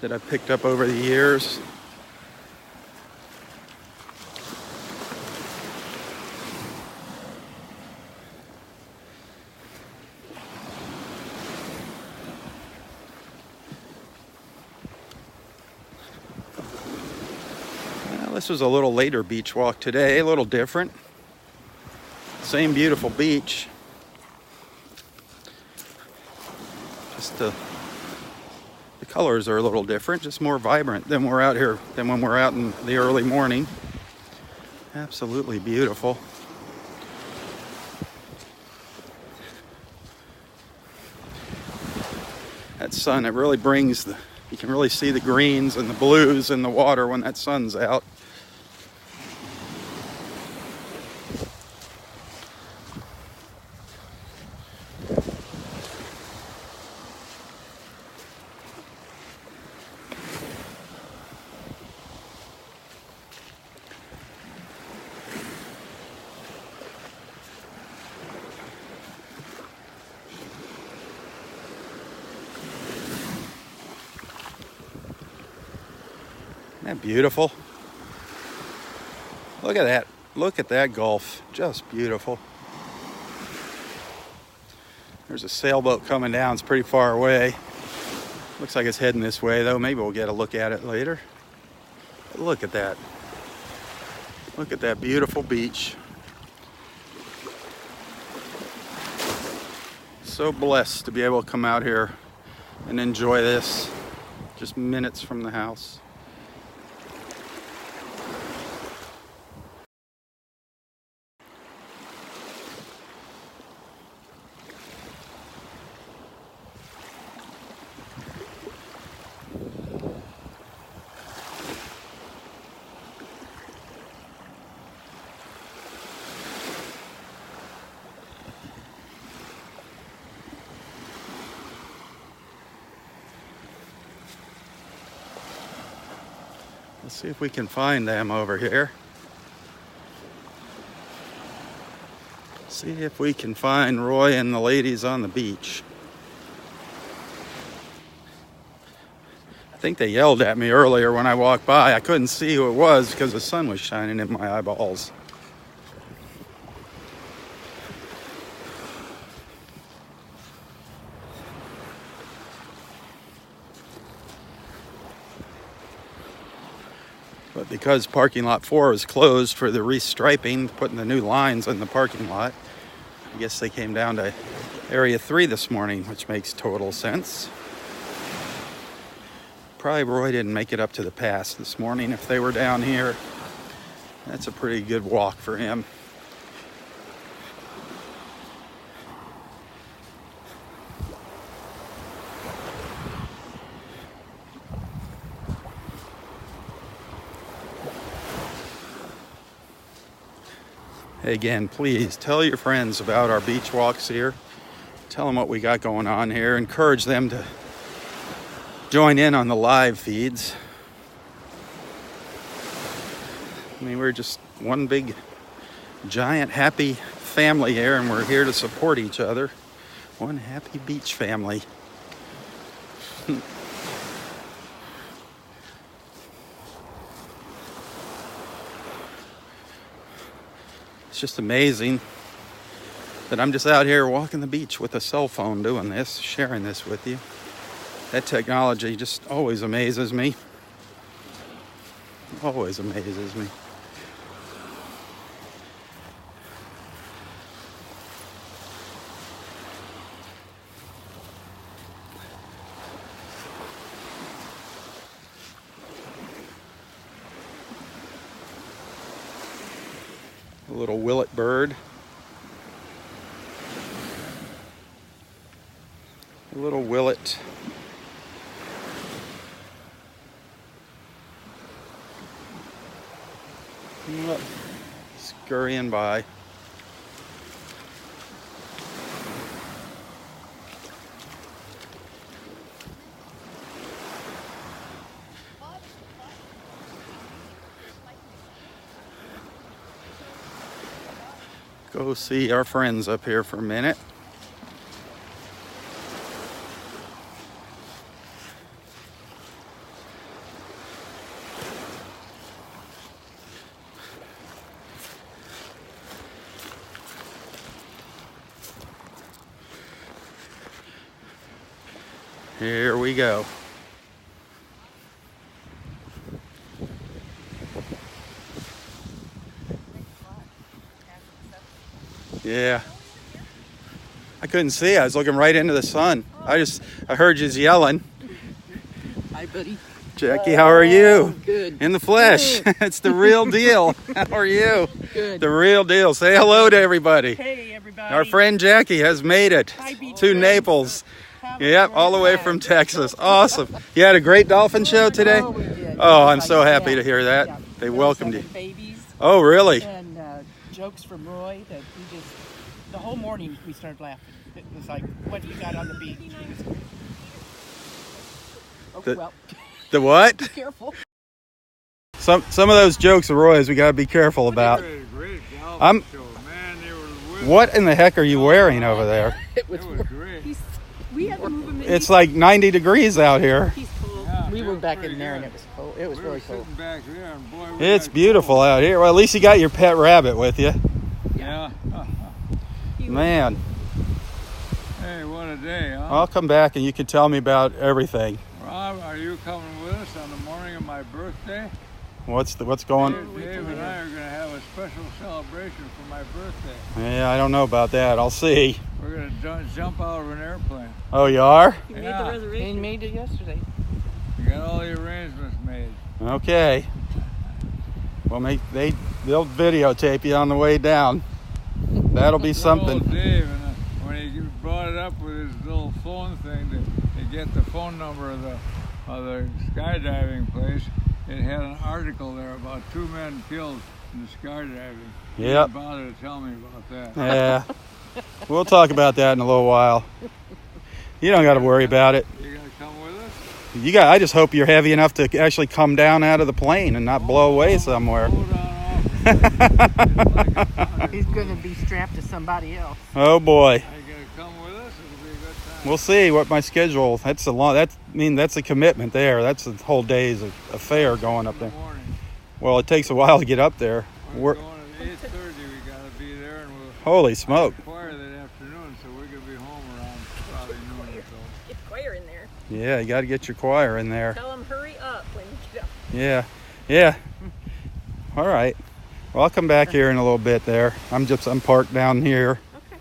that I've picked up over the years. This was a little later beach walk today, a little different. Same beautiful beach. Just the colors are a little different, just more vibrant than we're out here, than when we're out in the early morning. Absolutely beautiful. That sun, it really brings the, you can really see the greens and the blues in the water when that sun's out. Isn't that beautiful? Look at that. Look at that Gulf. Just beautiful. There's a sailboat coming down. It's pretty far away. Looks like it's heading this way, though. Maybe we'll get a look at it later. But look at that. Look at that beautiful beach. So blessed to be able to come out here and enjoy this. Just minutes from the house. Let's see if we can find them over here. See if we can find Roy and the ladies on the beach. I think they yelled at me earlier when I walked by. I couldn't see who it was because the sun was shining in my eyeballs. But because parking lot 4 is closed for the restriping, putting the new lines in the parking lot, I guess they came down to area 3 this morning, which makes total sense. Probably Roy didn't make it up to the pass this morning if they were down here. That's a pretty good walk for him. Again, please tell your friends about our beach walks here. Tell them what we got going on here. Encourage them to join in on the live feeds. I mean, we're just one big, giant, happy family here, and we're here to support each other. One happy beach family. It's just amazing that I'm just out here walking the beach with a cell phone doing this, sharing this with you. That technology just always amazes me. Always amazes me. little willet bird. A little willet. Look, scurrying by. Go see our friends up here for a minute. Here we go. Yeah. I couldn't see. I was looking right into the sun. I heard you yelling. Hi, buddy. Jackie, how are you? Good. In the flesh. It's the real deal. How are you? Good. The real deal. Say hello to everybody. Hey, everybody. Our friend Jackie has made it Hi, beach to friends. Naples. Have a Yep, great all the way time. from Texas. Awesome. You had a great dolphin show today? Oh, we did. Oh, I'm Like, so happy yeah, to hear that. yeah. They We welcomed also you. had babies Oh, really? and jokes from Roy that we just, the whole morning we started laughing. It was like, what do you got on the beach? Oh, The- well, The what? careful. Some of those jokes of Roy's we gotta be careful about. They did a great job I'm- show, man. They were with What in the heck are you wearing over there? It was, It was great. We had to move him in. It's like 90 degrees out here. He's cold. Yeah, we it were was back pretty in there and good. it was cold. It was We really were cold. sitting back there, and boy, we It's got beautiful cold. out here. Well, at least you got your pet rabbit with you. Yeah. Man, Hey, what a day, huh? I'll come back and you can tell me about everything. Rob, are you coming with us on the morning of my birthday? What's going? Dave and I are going to have a special celebration for my birthday. Yeah, I don't know about that. I'll see. We're going to jump out of an airplane. Oh, you are? He made Yeah. the They reservation. made it yesterday. We got all the arrangements made. Okay. Well, they'll videotape you on the way down. That'll be Poor something. old Dave, and when he brought it up with his little phone thing to get the phone number of the skydiving place, it had an article there about 2 men killed in the skydiving. He Yep. didn't bother to tell me about that. Yeah. We'll talk about that in a little while. You don't got to worry about it. You gonna come with us? I just hope you're heavy enough to actually come down out of the plane and not blow away somewhere. Hold on off. It's like a- He's going to be strapped to somebody else. Oh boy. Are you gonna come with us? It'll be a good time. We'll see what my schedule. That's a commitment there. That's a whole day's affair going up In the there. morning. Well, it takes a while to get up there. We're We're, going at 8:30. We gotta be there, and we'll holy smoke. choir that afternoon, so we're gonna be home around probably noon or so. Get choir in there. Yeah, you got to get your choir in there. Tell him hurry up when you get up. Yeah. Yeah. All right. Well, I'll come back here in a little bit there. I'm parked down here. Okay.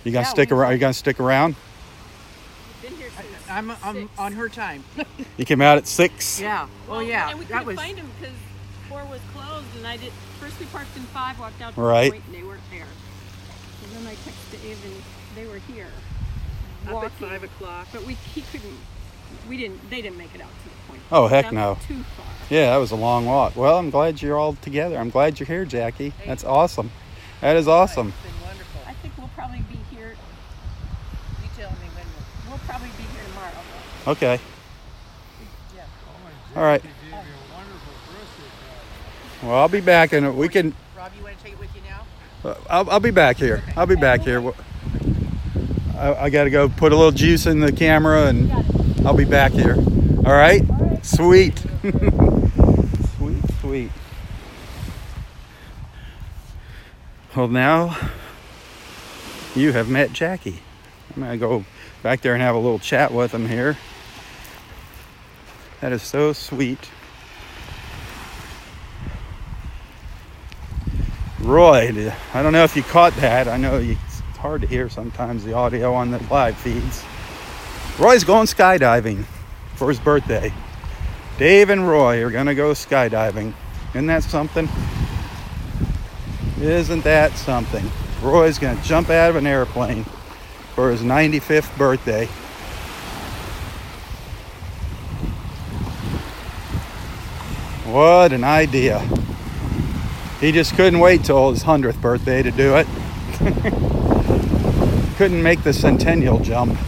You gonna Yeah, stick we- around? You gonna stick around? Been here since I'm 6. on her time. You came out at 6? Yeah. Oh, yeah. And we That couldn't was. find him because 4 was closed, and I did. First we parked in 5, walked out to Right. the point, and they weren't there. And then I texted Dave, and they were here. Up at Walking. 5 o'clock. But he couldn't. They didn't make it out to the point. Oh, heck That no. was too far. Yeah, that was a long walk. Well, I'm glad you're all together. I'm glad you're here, Jackie. That's awesome. That is awesome. It's been wonderful. I think we'll probably be here. You tell me when We'll probably be here tomorrow. Okay. Yeah. All right. He gave you a wonderful birthday Well, I'll be back and we can. Rob, you want to take it with you now? I'll be back here. I'll be back here. I got to go put a little juice in the camera and I'll be back here. All right? Sweet. Sweet. Well, now you have met Jackie. I'm going to go back there and have a little chat with him here. That is so sweet. Roy, I don't know if you caught that. I know it's hard to hear sometimes the audio on the live feeds. Roy's going skydiving for his birthday. Dave and Roy are going to go skydiving. Isn't that something? Isn't that something? Roy's gonna jump out of an airplane for his 95th birthday. What an idea. He just couldn't wait till his 100th birthday to do it. Couldn't make the centennial jump.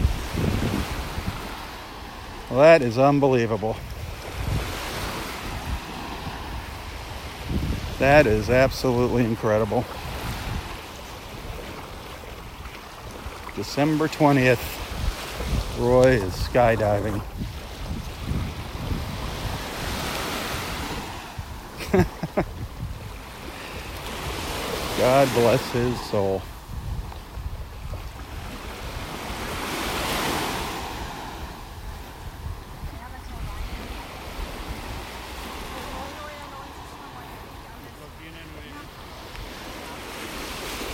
Well, that is unbelievable. That is absolutely incredible. December 20th, Roy is skydiving. God bless his soul.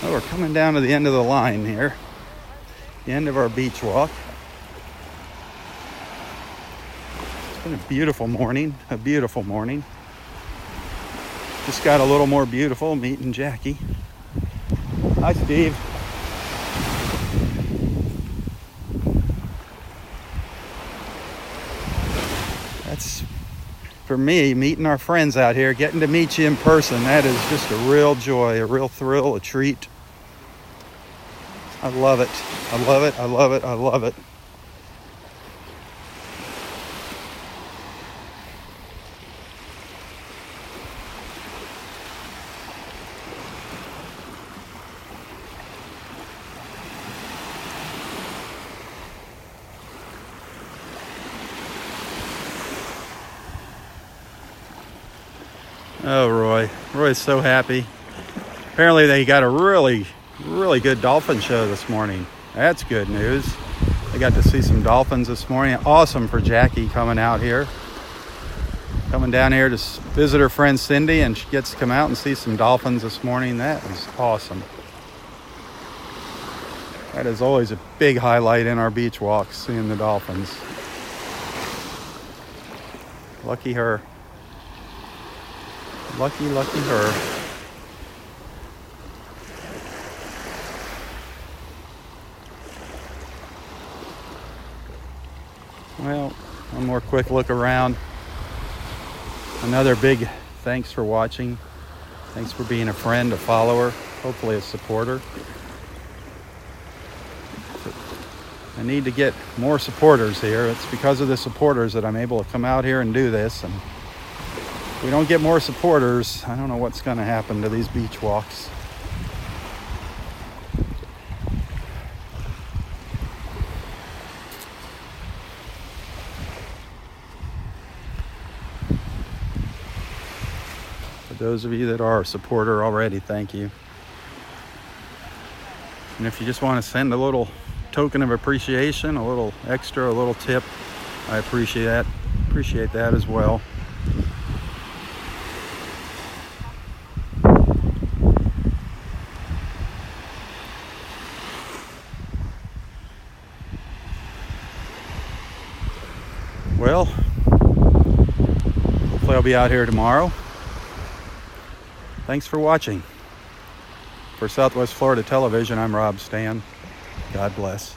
Oh, we're coming down to the end of the line here. The end of our beach walk. It's been a beautiful morning. Just got a little more beautiful meeting Jackie. Hi, Steve. That's, for me, meeting our friends out here, getting to meet you in person, that is just a real joy, a real thrill, a treat. I love it. I love it. I love it. I love it. Oh, Roy's so happy. Apparently they got a really good dolphin show this morning. That's good news. They got to see some dolphins this morning. Awesome for Jackie coming out here. Coming down here to visit her friend Cindy, and she gets to come out and see some dolphins this morning. That is awesome. That is always a big highlight in our beach walks, seeing the dolphins. Lucky her. Lucky her. Well, one more quick look around. Another big thanks for watching. Thanks for being a friend, a follower, hopefully a supporter. I need to get more supporters here. It's because of the supporters that I'm able to come out here and do this. And if we don't get more supporters, I don't know what's going to happen to these beach walks. For those of you that are a supporter already, thank you. And if you just want to send a little token of appreciation, a little extra, a little tip, I appreciate that as well. Well, hopefully I'll be out here tomorrow. Thanks for watching. For Southwest Florida Television, I'm Robb Stan. God bless.